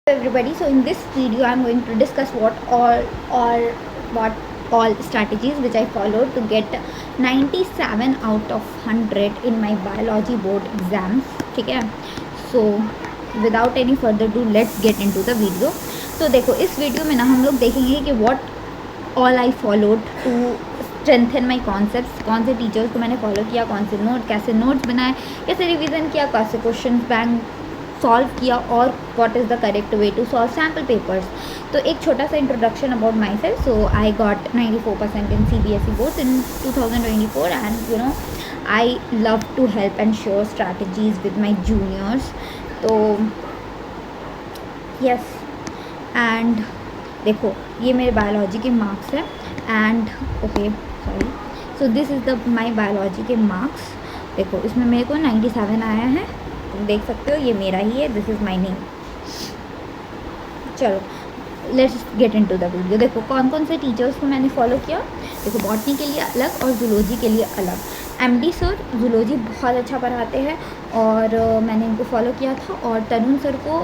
Everybody, so in this video I'm going to discuss what all strategies which I followed to get 97 out of 100 in my biology board exams. ठीक है, so without any further ado let's get into the video. तो देखो इस video में ना हम लोग देखेंगे कि what all I followed to strengthen my concept, कौन से टीचर्स को मैंने फॉलो किया, कौन से कैसे नोट्स बनाए, कैसे रिवीजन किया, कैसे क्वेश्चन बैंक सॉल्व किया और what is the correct way to solve sample papers. तो एक छोटा सा introduction about myself. So I got 94% in CBSE boards in 2024 and you know I love to help and share strategies with my juniors. तो yes, and देखो ये मेरे biology के marks है and okay sorry, so this is the my biology के marks. देखो इसमें मेरे को 97 आया है, तुम देख सकते हो ये मेरा ही है, दिस इज़ माई नेम. चलो let's get into the video. देखो कौन कौन से टीचर्स को मैंने फॉलो किया. देखो बॉटनी के लिए अलग और जूलॉजी के लिए अलग. MD सर जूलॉजी बहुत अच्छा पढ़ाते हैं और मैंने इनको फॉलो किया था, और तरुण सर को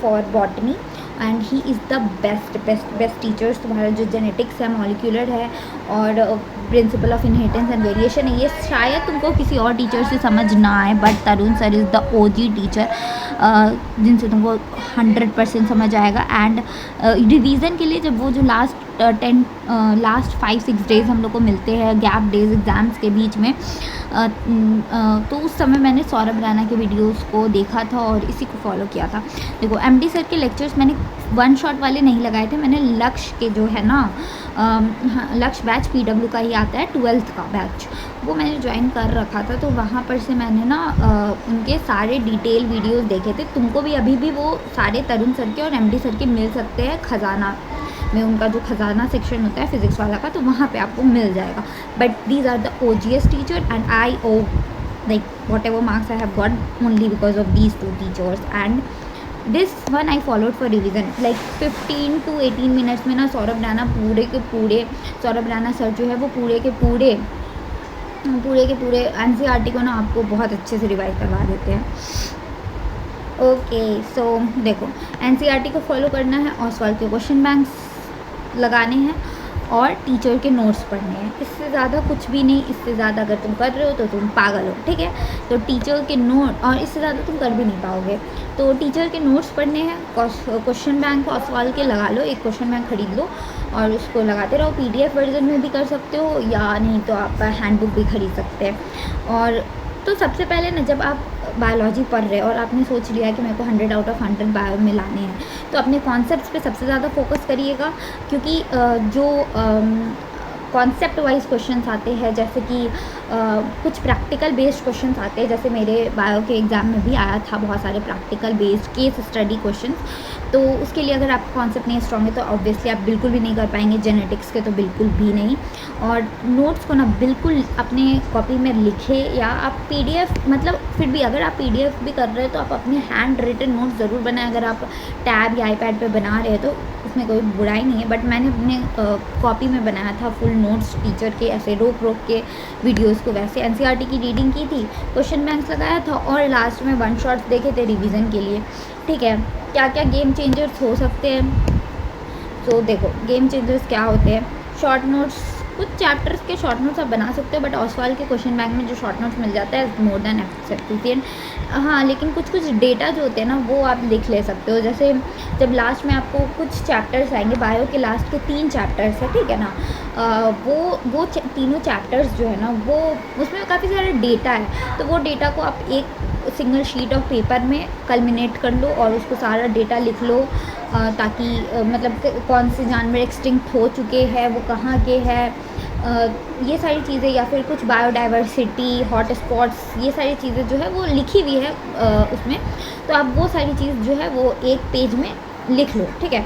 for botany, and he is the best teachers. तुम्हारा जो जेनेटिक्स है, मॉलिक्यूलर है और principle of inheritance and variation है, ये शायद तुमको किसी और टीचर से समझ ना आए, but Tarun sir is the OG teacher जिनसे तुमको 100% समझ आएगा. एंड रिवीजन के लिए जब वो जो लास्ट 5-6 डेज़ हम लोग को मिलते हैं, गैप डेज एग्ज़ाम्स के बीच में, तो उस समय मैंने सौरभ रैना के वीडियोस को देखा था और इसी को फॉलो किया था. देखो MD सर के लेक्चर्स मैंने वन शॉट वाले नहीं लगाए थे, मैंने लक्ष्य के जो है ना लक्ष्य बैच PW का ही आता है, 12th का बैच, वो मैंने ज्वाइन कर रखा था. तो वहाँ पर से मैंने ना उनके सारे डिटेल वीडियोस देखे थे. तुमको भी अभी भी वो सारे तरुण सर के और MD सर के मिल सकते हैं खजाना में, उनका जो खजाना सेक्शन होता है फिज़िक्स वाला का, तो वहाँ पे आपको मिल जाएगा. But these are the OGS teacher and I owe like whatever marks I have got only because of these 2 teachers. And this one I followed for revision like 15 to 18 minutes में ना Saurabh Raina Saurabh Raina sir जो है वो पूरे के पूरे NCERT को ना आपको बहुत अच्छे से रिवाइज करवा देते हैं. ओके सो देखो NCERT को फॉलो करना है, ऑसवाल्ड के क्वेश्चन बैंक्स लगाने हैं और टीचर के नोट्स पढ़ने हैं. इससे ज़्यादा कुछ भी नहीं. इससे ज़्यादा अगर तुम कर रहे हो तो तुम पागल हो, ठीक है. तो टीचर के नोट, और इससे ज़्यादा तुम कर भी नहीं पाओगे. तो टीचर के नोट्स पढ़ने हैं, क्वेश्चन बैंक ऑसवाल्ड के लगा लो, एक क्वेश्चन बैंक खरीद लो और उसको लगाते रहो. PDF वर्जन में भी कर सकते हो, या नहीं तो आप हैंडबुक भी खरीद सकते हैं. और तो सबसे पहले ना जब आप बायोलॉजी पढ़ रहे हो और आपने सोच लिया कि मेरे को 100 आउट ऑफ 100 बायो में लाने हैं, तो अपने कॉन्सेप्ट्स पे सबसे ज़्यादा फोकस करिएगा. क्योंकि जो कॉन्सेप्ट वाइज क्वेश्चंस आते हैं, जैसे कि कुछ प्रैक्टिकल बेस्ड क्वेश्चंस आते हैं, जैसे मेरे बायो के एग्ज़ाम में भी आया था बहुत सारे practical based case study questions. तो उसके लिए अगर आपका कॉन्सेप्ट नहीं स्ट्रॉन्ग है तो ऑब्वियसली आप बिल्कुल भी नहीं कर पाएंगे. जेनेटिक्स के तो बिल्कुल भी नहीं. और नोट्स को ना बिल्कुल अपने कॉपी में लिखे, या आप PDF, मतलब फिर भी अगर आप PDF भी कर रहे हो तो आप अपने हैंड रिटन नोट्स ज़रूर बनाएं. अगर आप टैब या iPad पे बना रहे हो तो उसमें कोई बुराई नहीं है, बट मैंने अपने कॉपी में बनाया था फुल नोट्स टीचर के, ऐसे रोक के वीडियोस को. वैसे NCERT की रीडिंग की थी, क्वेश्चन बैंक्स लगाया था और लास्ट में वन शॉट्स देखे थे रिवीजन के लिए, ठीक है. क्या क्या गेम चेंजर्स हो सकते हैं. तो देखो गेम चेंजर्स क्या होते हैं. शॉर्ट नोट्स, कुछ चैप्टर्स के शॉर्ट नोट्स आप बना सकते हो, बट ऑसवाल्ड के क्वेश्चन बैंक में जो शॉर्ट नोट्स मिल जाता है मोर देन सफिशिएंट. हाँ, लेकिन कुछ डेटा जो होते हैं ना वो आप लिख ले सकते हो. जैसे जब लास्ट में आपको कुछ चैप्टर्स आएंगे, बायो के लास्ट के 3 चैप्टर्स है, ठीक है ना, वो तीनों चैप्टर्स जो है ना वो उसमें काफ़ी सारा डेटा है. तो वो डेटा को आप एक सिंगल शीट ऑफ पेपर में कल्मिनेट कर लो और उसको सारा डेटा लिख लो, ताकि मतलब कौन से जानवर एक्सटिंक्ट हो चुके हैं, वो कहाँ के हैं, ये सारी चीज़ें, या फिर कुछ बायोडाइवर्सिटी, हॉट स्पॉट्स, ये सारी चीज़ें जो है वो लिखी हुई है उसमें. तो आप वो सारी चीज़ जो है वो एक पेज में लिख लो, ठीक है.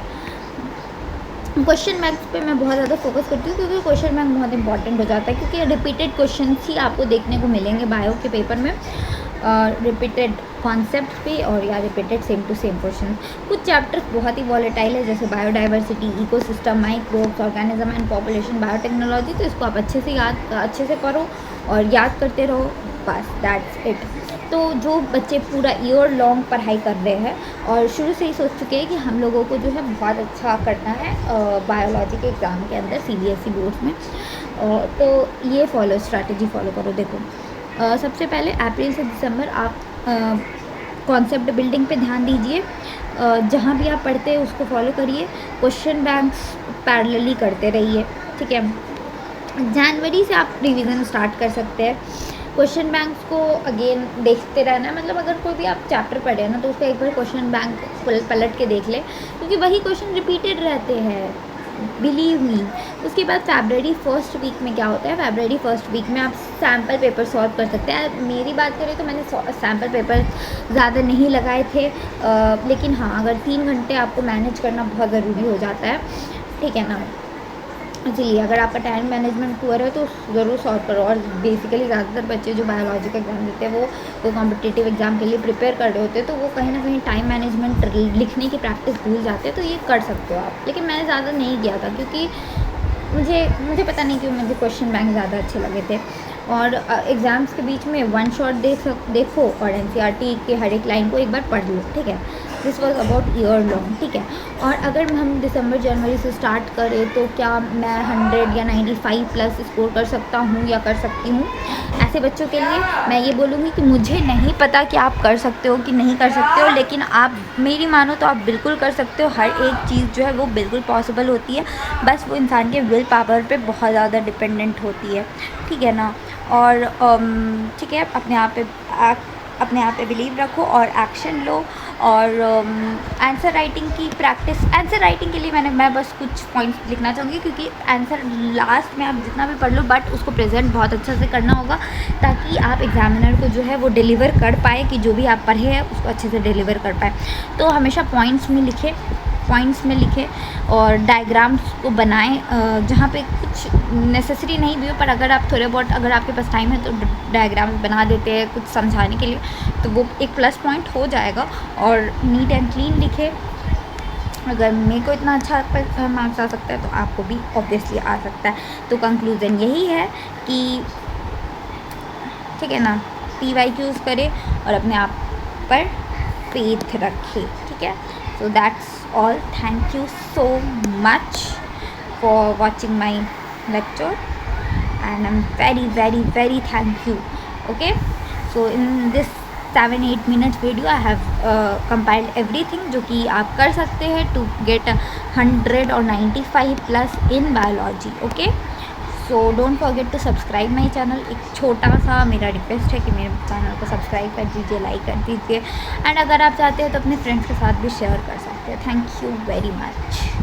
क्वेश्चन बैंक्स पे मैं बहुत ज़्यादा फोकस करती हूँ क्योंकि क्वेश्चन बैंक बहुत इंपॉर्टेंट हो जाता है, क्योंकि रिपीटेड क्वेश्चन ही आपको देखने को मिलेंगे बायो के पेपर में, रिपीटेड कॉन्सेप्ट पे, और या repeated same to same question. कुछ चैप्टर्स बहुत ही वॉलेटाइल है, जैसे biodiversity, ecosystem, microbes, organism and population, biotechnology. तो इसको आप अच्छे से करो और याद करते रहो, बस दैट्स इट. तो जो बच्चे पूरा ईयर लॉन्ग पढ़ाई कर रहे हैं और शुरू से ही सोच चुके हैं कि हम लोगों को जो है बहुत अच्छा करना है बायोलॉजी के एग्ज़ाम के अंदर CBSE बोर्ड में, तो ये स्ट्रैटेजी फॉलो करो। देखो सबसे पहले अप्रैल से दिसंबर आप कॉन्सेप्ट बिल्डिंग पे ध्यान दीजिए, जहाँ भी आप पढ़ते हैं उसको फॉलो करिए, क्वेश्चन बैंक्स पैरेलली करते रहिए, ठीक है। जनवरी से आप रिवीजन स्टार्ट कर सकते हैं। क्वेश्चन बैंक्स को अगेन देखते रहना, मतलब अगर कोई भी आप चैप्टर पढ़े ना तो उसका एक बार क्वेश्चन बैंक पलट के देख ले, क्योंकि वही क्वेश्चन रिपीटेड रहते हैं, बिलीव मी। उसके बाद फरवरी फर्स्ट वीक में क्या होता है, फरवरी फर्स्ट वीक में आप सैम्पल पेपर सॉल्व कर सकते हैं। मेरी बात करें तो मैंने सैम्पल पेपर ज़्यादा नहीं लगाए थे, लेकिन हाँ अगर 3 घंटे आपको मैनेज करना बहुत ज़रूरी हो जाता है, ठीक है ना। इसलिए अगर आपका टाइम मैनेजमेंट पुअर है तो ज़रूर सॉल्व करो। और बेसिकली ज़्यादातर बच्चे जो बायोलॉजी का एग्ज़ाम देते हैं वो कोई कॉम्पिटिटिव एग्ज़ाम के लिए प्रिपेयर कर रहे होते हैं, तो वो कहीं ना कहीं टाइम मैनेजमेंट लिखने की प्रैक्टिस भूल जाते हैं, तो ये कर सकते हो आप। लेकिन मैंने ज़्यादा नहीं किया था क्योंकि मुझे पता नहीं क्यों मुझे क्वेश्चन बैंक ज़्यादा अच्छे लगे थे। और एग्ज़ाम्स के बीच में वन शॉट देखो और NCERT के हर एक लाइन को एक बार पढ़ लो, ठीक है। This was about year long, ठीक है। और अगर हम दिसंबर जनवरी से स्टार्ट करें तो क्या मैं 100 या 95 प्लस स्कोर कर सकता हूँ या कर सकती हूँ? ऐसे बच्चों के लिए मैं ये बोलूँगी कि मुझे नहीं पता कि आप कर सकते हो कि नहीं कर सकते हो, लेकिन आप मेरी मानो तो आप बिल्कुल कर सकते हो। हर एक चीज़ जो है वो बिल्कुल पॉसिबल होती है, बस वो इंसान के विल पावर पे बहुत ज़्यादा डिपेंडेंट होती है, ठीक है ना। और ठीक है, अपने आप पे बिलीव रखो और एक्शन लो। और आंसर राइटिंग की प्रैक्टिस, आंसर राइटिंग के लिए मैं बस कुछ पॉइंट्स लिखना चाहूँगी, क्योंकि आंसर लास्ट में आप जितना भी पढ़ लो बट उसको प्रेजेंट बहुत अच्छा से करना होगा, ताकि आप एग्जामिनर को जो है वो डिलीवर कर पाए कि जो भी आप पढ़े हैं उसको अच्छे से डिलीवर कर पाए। तो हमेशा पॉइंट्स में लिखे और डायग्राम्स को बनाएं, जहाँ पे कुछ नेसेसरी नहीं भी हो, पर अगर आप थोड़े बहुत अगर आपके पास टाइम है तो डायग्राम्स बना देते हैं कुछ समझाने के लिए, तो वो एक प्लस पॉइंट हो जाएगा। और नीट एंड क्लीन लिखे। अगर मेरे को इतना अच्छा मार्क्स आ सकता है तो आपको भी ऑब्वियसली आ सकता है। तो कंक्लूज़न यही है कि ठीक है ना, PYQs करें और अपने आप पर फेथ रखें, ठीक है। So that's all. Thank you so much for watching my lecture, and I'm very very very thank you. Okay, so in this 7-8 minutes video I have compiled everything जो कि आप कर सकते हैं to get 100 or 95 plus in biology. Okay, so don't forget to subscribe my channel. एक छोटा सा मेरा रिक्वेस्ट है कि मेरे चैनल को सब्सक्राइब कर दीजिए, लाइक कर दीजिए, एंड अगर आप चाहते हैं तो अपने फ्रेंड्स के साथ भी शेयर कर सकते हैं। Thank you very much.